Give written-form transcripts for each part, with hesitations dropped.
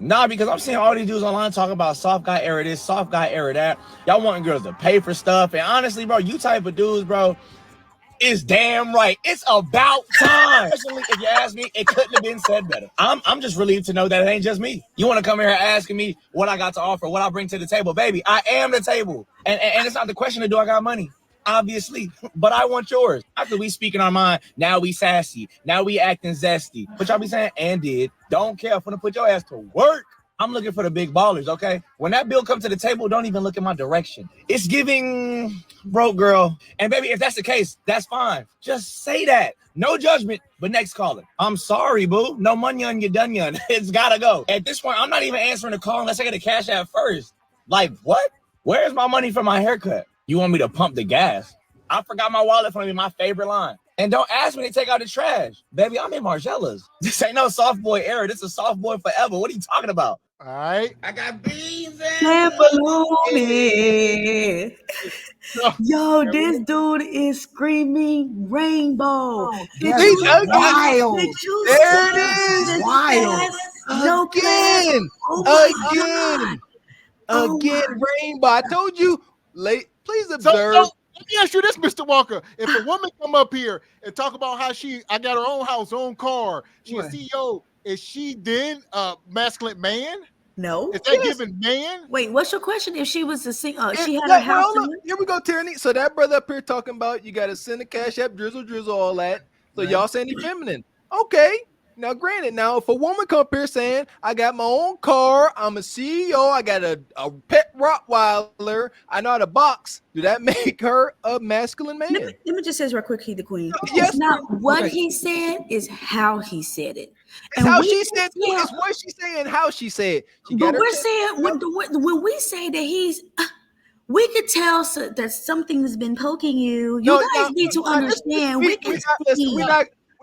Nah, because I'm seeing all these dudes online talking about soft guy era this, soft guy era that. Y'all want girls to pay for stuff. And honestly, bro, you type of dudes, bro, is damn right. It's about time. Personally, if you ask me, it couldn't have been said better. I'm just relieved to know that it ain't just me. You want to come here asking me what I got to offer, what I bring to the table. Baby, I am the table. And it's not the question of do I got money? Obviously, but I want yours. After we speaking our mind, now we sassy. Now we acting zesty. What y'all be saying? And did. Don't care. I'm gonna put your ass to work. I'm looking for the big ballers, okay? When that bill comes to the table, don't even look in my direction. It's giving broke girl. And baby, if that's the case, that's fine. Just say that. No judgment, but next caller. I'm sorry, boo. No money on your dunion. It's gotta go. At this point, I'm not even answering the call unless I get a cash out first. Like, what? Where's my money for my haircut? You want me to pump the gas? I forgot my wallet for me, my favorite line. And don't ask me to take out the trash. Baby, I'm in Margiella's. This ain't no soft boy era. This is soft boy forever. What are you talking about? All right. I got beans and bologna. Yo, this dude is screaming rainbow. He's wild. There it is. Wild. No Again. Again, rainbow. I told you. Please observe. So, let me ask you this, Mr. Walker. If a woman come up here and talk about how I got her own house, own car, she a CEO, is she then a masculine man? No. Is that giving man? Wait, what's your question? If she was a she had her house. Here we go, Tyranny. So that brother up here talking about you got to send a cash app, drizzle, all that. So y'all saying he's feminine. Okay. Now, granted, if a woman come up here saying, I got my own car, I'm a CEO, I got a pet Rottweiler, I know how to box, do that make her a masculine man? Let me just say this real quick, he the queen. Yes, it's not what he said, is how he said it. It's how she said it. It's what she said and how she said it. But we're saying, when we say that he's... we could tell that something has been poking you. You guys need to understand.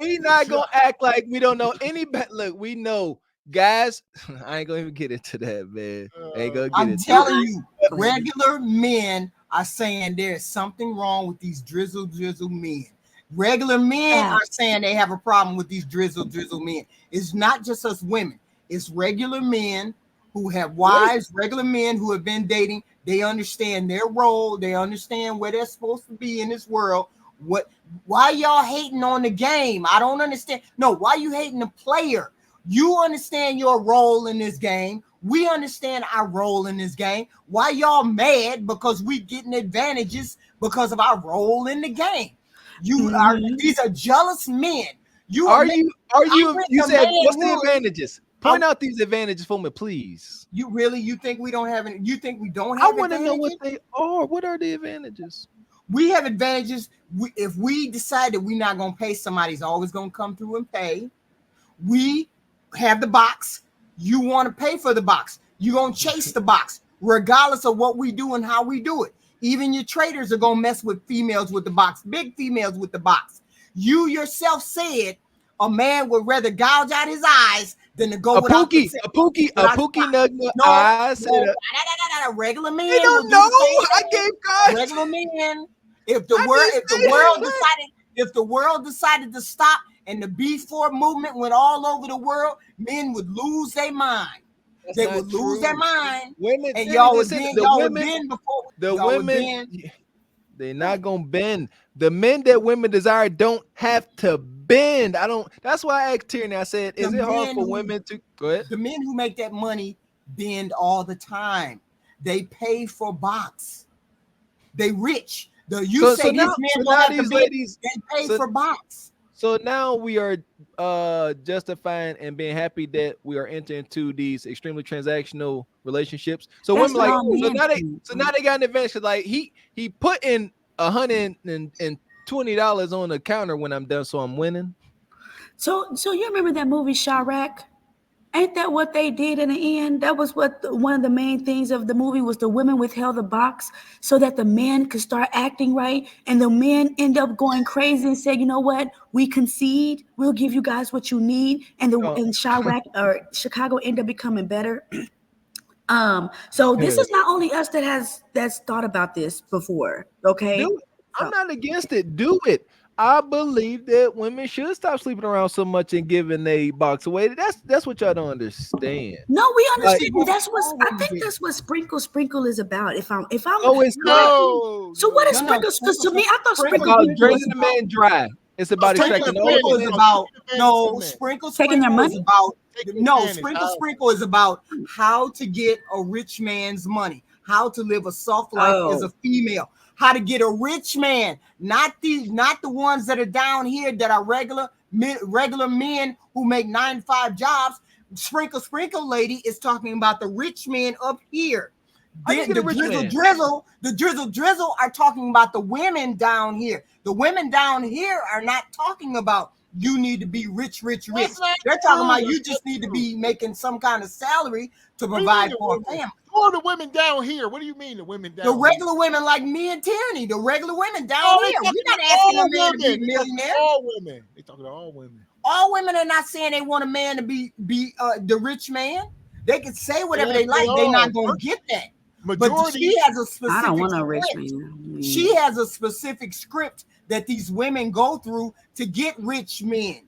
We're not gonna act like we don't know any better. Look, we know, guys. I ain't gonna even get into that, man. I'm telling you, regular men are saying there's something wrong with these drizzle men. Regular men are saying they have a problem with these drizzle men. It's not just us women. It's regular men who have wives, regular men who have been dating. They understand their role. They understand where they're supposed to be in this world. Why y'all hating on the game? I don't understand. No, why you hating the player? You understand your role in this game. We understand our role in this game. Why y'all mad because we getting advantages because of our role in the game? These are jealous men. You said what's the advantages? Point out these advantages for me, please. You think we don't have any? You think we don't have? I want to know what they are. What are the advantages? We have advantages. If we decide that we're not going to pay, somebody's always going to come through and pay. We have the box. You want to pay for the box. You're going to chase the box, regardless of what we do and how we do it. Even your traders are going to mess with females with the box, big females with the box. You yourself said a man would rather gouge out his eyes than to go with a pookie nug. I said a regular man. They don't know. I gave God regular men. If the world decided to stop and the B4 movement went all over the world, men would lose their mind. They would lose their mind. Women, and y'all would bend before the women. They're not gonna bend. The men that women desire don't have to bend. That's why I asked Tierney. I said, is it hard for women to go ahead? The men who make that money bend all the time. They pay for box. They rich. These men don't have to bend. They pay for box. So now we are justifying and being happy that we are entering into these extremely transactional relationships. So women now they got an advantage. Like he put in $120 on the counter when I'm done, so I'm winning. So you remember that movie Chirac? Ain't that what they did in the end? That was one of the main things of the movie was the women withheld the box so that the men could start acting right. And the men end up going crazy and said, you know what? We concede. We'll give you guys what you need. And and Chirac or Chicago end up becoming better. So this is not only us that's thought about this before. Okay. I'm not against it. Do it. I believe that women should stop sleeping around so much and giving a box away. That's what y'all don't understand. No, we Like, understand. That's what I think. That's what sprinkle is about. If I'm no, it's not. No. so what is No, no, sprinkle? Because to me, I thought It's Sprinkle about sprinkle draining was the man dry. It's about Taking extracting advantage. all Sprinkle the is man. about Taking advantage of sprinkle. Taking their Sprinkle is money? about Taking no. advantage. Sprinkle is about how to get a rich man's money, how to live a soft life as a female, how to get a rich man, not the ones that are down here that are regular men who make 9 to 5 jobs. Sprinkle lady is talking about the rich men up here. How you get a rich man? The drizzle are talking about the women down here. The women down here are not talking about you need to be rich. That's not They're talking about true. you just need to be making some kind of salary to What do you provide mean for a the family. women? Who are the women down here? What do you mean the women down The here? regular women like me and Tierney, the regular women down Oh, they here. talking We're not to asking all a man to be a women. They talking to millionaire. all women. They talking to all women. All women are not saying they want a man to be the rich man. They can say whatever Yes, they like. they They're are. not going to get that. But Majority. she has a specific I don't want a rich script. man. She has a specific script that these women go through to get rich men.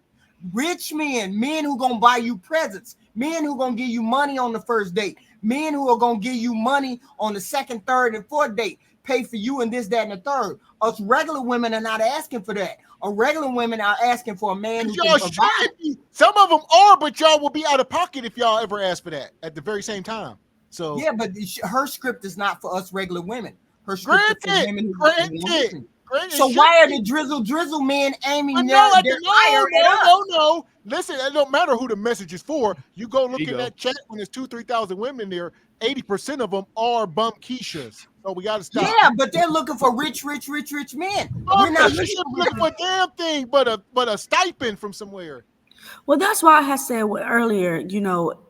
Rich men who gonna buy you presents, men who gonna give you money on the first date, men who are gonna give you money on the second, third, and fourth date, pay for you and this, that, and the third. Us regular women are not asking for that. Regular women are asking for a man who Y'all can provide. should be. Some of them are, but y'all will be out of pocket if y'all ever ask for that at the very same time. So Yeah, but her script is not for us regular women. Her script is for women who want granted. So why are the drizzle men aiming their fire at us? No. Listen, it don't matter who the message is for. You go look in that chat when there's 2,000-3,000 women there. 80% of them are bum Keishas. So we got to stop. Yeah, but they're looking for rich men. We're not looking for a damn thing, but a stipend from somewhere. Well, that's why I had said earlier,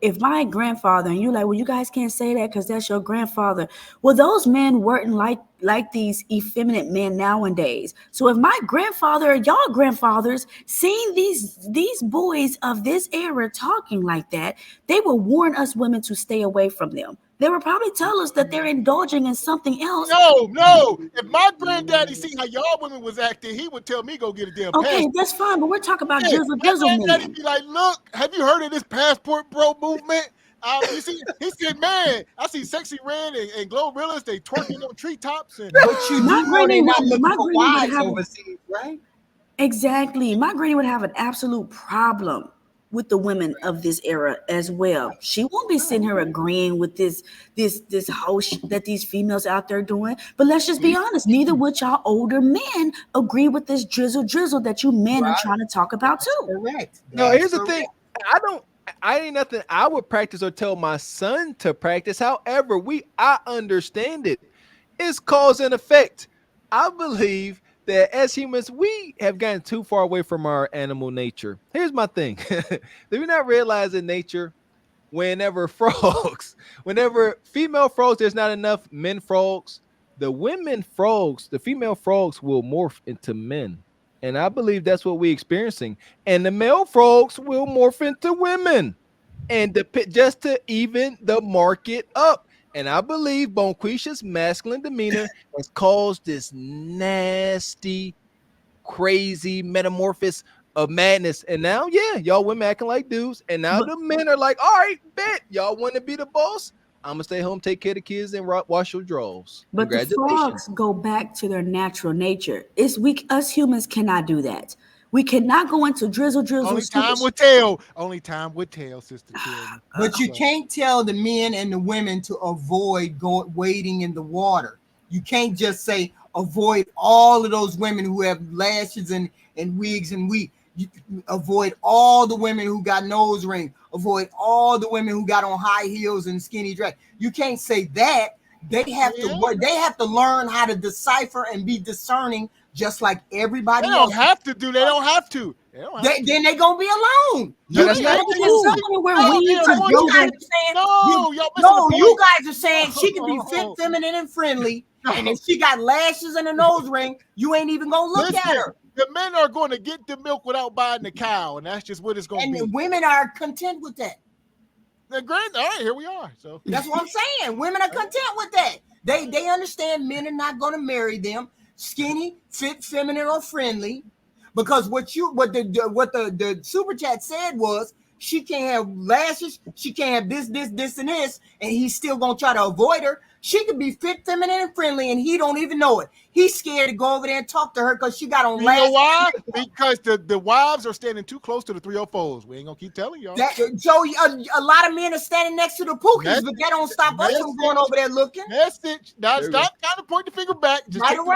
if my grandfather, and you like, well, you guys can't say that because that's your grandfather. Well, those men weren't like these effeminate men nowadays. So if my grandfather or y'all grandfathers seen these boys of this era talking like that, they will warn us women to stay away from them. They would probably tell us that they're indulging in something else. No. If my granddaddy seen how y'all women was acting, he would tell me go get a damn passport. Okay, that's fine, but we're talking about drizzle My men. granddaddy be like, look, have you heard of this passport bro movement? You see, he said, man, I see Sexy Red and Glorilla's, they twerking on treetops. But you do know they're not looking for wives overseas, right? Exactly. My granny would have an absolute problem with the women of this era as well. She won't be sitting here agreeing with this whole that these females out there doing. But let's just be honest, neither would y'all older men agree with this drizzle that you men are trying to talk about too. Correct. No, here's the thing. I ain't nothing I would practice or tell my son to practice. However, I understand it. It's cause and effect. I believe that as humans, we have gotten too far away from our animal nature. Here's my thing. Do we not realize in nature, whenever female frogs, there's not enough men frogs, the female frogs will morph into men. And I believe that's what we're experiencing. And the male frogs will morph into women. And just to even the market up. And I believe Bonquisha's masculine demeanor has caused this nasty, crazy metamorphosis of madness. And now, y'all women acting like dudes. And now the men are like, all right, bet y'all want to be the boss. I'm going to stay home, take care of the kids, and wash your drawers. But the frogs go back to their natural nature. Us humans cannot do that. We cannot go into drizzle. Only time would tell. Only time would tell, Sister Tierney. But you can't tell the men and the women to avoid wading in the water. You can't just say avoid all of those women who have lashes and wigs and weave. You avoid all the women who got nose ring. Avoid all the women who got on high heels and skinny dress. You can't say that. They have to work. They have to learn how to decipher and be discerning, just like everybody else. They don't have to. Then they gonna be alone. You guys are saying she can be fit, feminine, and friendly, and if she got lashes and a nose ring, you ain't even gonna look at her. The men are going to get the milk without buying the cow, and that's just what it's going to be. And the women are content with that. All right, here we are. So that's what I'm saying. Women are content with that. They understand men are not going to marry them. Skinny, fit, feminine, or friendly. because what the super chat said was she can't have lashes, she can't have this, and this, and he's still gonna try to avoid her. She could be fit, feminine, and friendly, and he don't even know it. He's scared to go over there and talk to her because she got on lashes. You know why? Because the wives are standing too close to the 304s. We ain't gonna keep telling y'all. Joey, a lot of men are standing next to the pookies, but that don't stop us from going over there looking. Message. Now stop trying to point the finger back. Just right or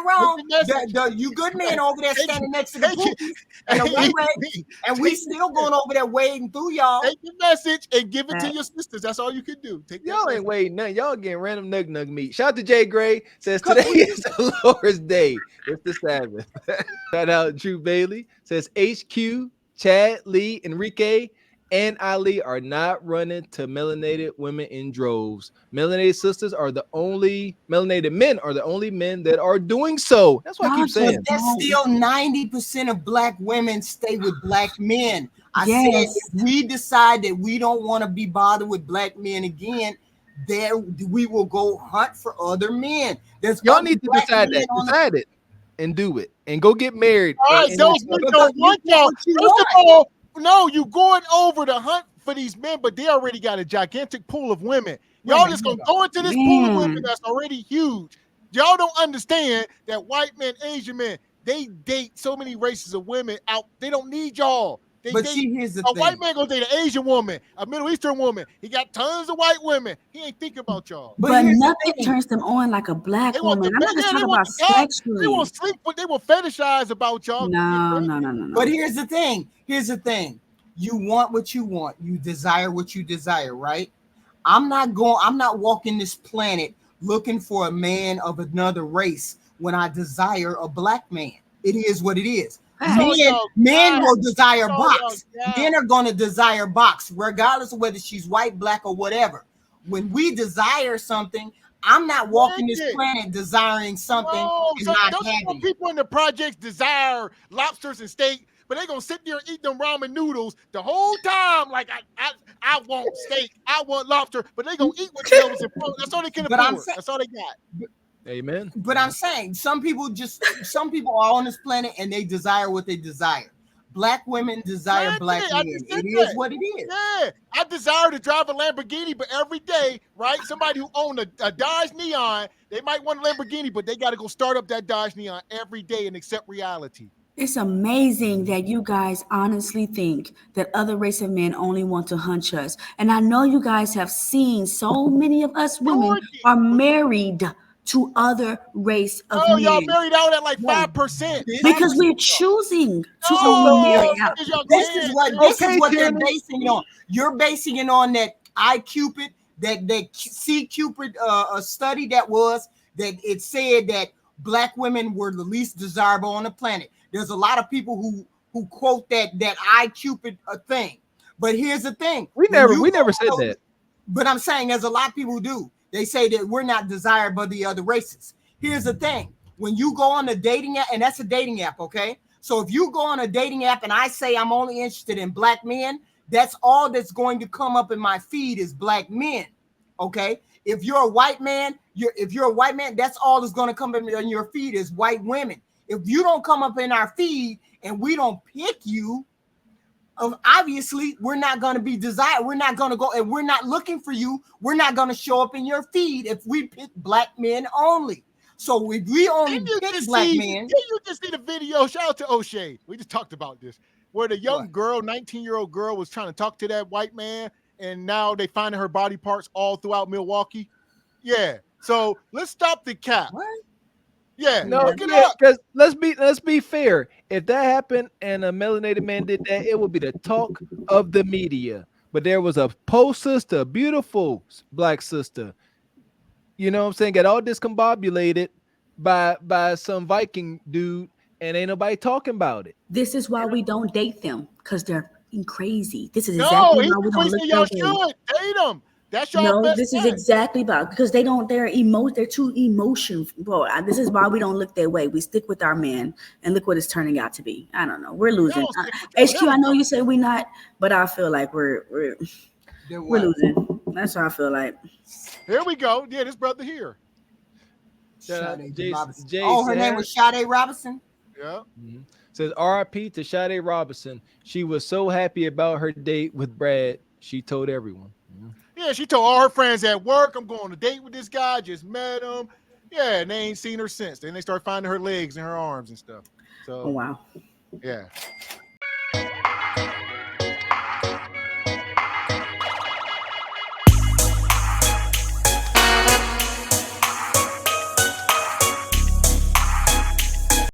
wrong. You good men over there standing next to the pookies, and we still going over there wading through y'all. Take the message and give it to your sisters. That's all you can do. Y'all ain't waiting nothing. Y'all getting random nug meat. Shout out to Jay Gray. Says today is the Lord's Day. It's the Sabbath. Shout out Drew Bailey. Says HQ, Chad, Lee, Enrique, and Ali are not running to melanated women in droves. Melanated sisters are the only melanated men are the only men that are doing so. That's what I keep saying. That's still 90% of black women stay with black men. I said if we decide that we don't want to be bothered with black men again, there we will go hunt for other men. Y'all need to decide it and do it and go get married. All right, those men don't want y'all. First of all, no, you going over to hunt for these men, but they already got a gigantic pool of women. Y'all just gonna go into this pool of women that's already huge. Y'all don't understand that white men, Asian men, they date so many races of women out. They don't need y'all. Here's the thing. White man gonna date an Asian woman, a Middle Eastern woman. He got tons of white women. He ain't thinking about y'all. But nothing turns them on like a black woman. I'm not just talking about sexually. They will sleep, but they will fetishize about y'all. No. But here's the thing. You want what you want. You desire what you desire, right? I'm not walking this planet looking for a man of another race when I desire a black man. It is what it is. Men will desire box. Men are going to desire box, regardless of whether she's white, black, or whatever. When we desire something, I'm not walking this planet desiring something and not having. People in the projects desire lobsters and steak, but they're gonna sit there and eat them ramen noodles the whole time. Like I want steak, I want lobster, but they gonna eat whatever's in front. That's all they can afford. That's all they got. Amen. But I'm saying some people are on this planet and they desire what they desire. Black women desire black men. It is what it is. Yeah, I desire to drive a Lamborghini, but every day, right? Somebody who owns a Dodge Neon, they might want a Lamborghini, but they got to go start up that Dodge Neon every day and accept reality. It's amazing that you guys honestly think that other race of men only want to hunt us. And I know you guys have seen so many of us women are married to other race of men. Y'all married out at like 5%. Because we're choosing to marry out. This is what they're basing it on. You're basing it on that iCupid, that C Cupid study that it said that black women were the least desirable on the planet. There's a lot of people who quote that iCupid thing. But here's the thing. We never said that. But I'm saying there's a lot of people who do. They say that we're not desired by the other races. Here's the thing. When you go on a dating app, and that's a dating app, okay? So if you go on a dating app and I say I'm only interested in black men, that's all that's going to come up in my feed is black men, okay? If you're a white man, that's all that's going to come up in your feed is white women. If you don't come up in our feed and we don't pick you, obviously we're not going to be desired. We're not going to go, and we're not looking for you. We're not going to show up in your feed if we pick black men only. So if we only pick black men. Did you just see the video? Shout out to O'Shea. We just talked about this, where the young girl, 19-year-old girl, was trying to talk to that white man, and now they finding her body parts all throughout Milwaukee. Yeah. So let's stop the cap. What? Yeah, because let's be fair. If that happened and a melanated man did that, it would be the talk of the media. But there was a post sister, beautiful black sister, you know what I'm saying, got all discombobulated by some Viking dude, and ain't nobody talking about it. This is why we don't date them, because they're crazy. This is exactly why we don't look y'all should date them. That's your no, best this friend. is exactly about, because they're too emotional. Bro, this is why we don't look their way. We stick with our man, and look what it's turning out to be. I don't know. We're losing. HQ, I know you said we're not, but I feel like we're losing. That's what I feel like. Here we go. Yeah, this brother here. Her name was Sade Robinson. Yeah. Mm-hmm. Says R.I.P. to Sade Robinson. She was so happy about her date with Brad. She told everyone. Yeah, she told all her friends at work, I'm going on a date with this guy, just met him. Yeah, and they ain't seen her since. Then they start finding her legs and her arms and stuff. So, Oh wow. yeah.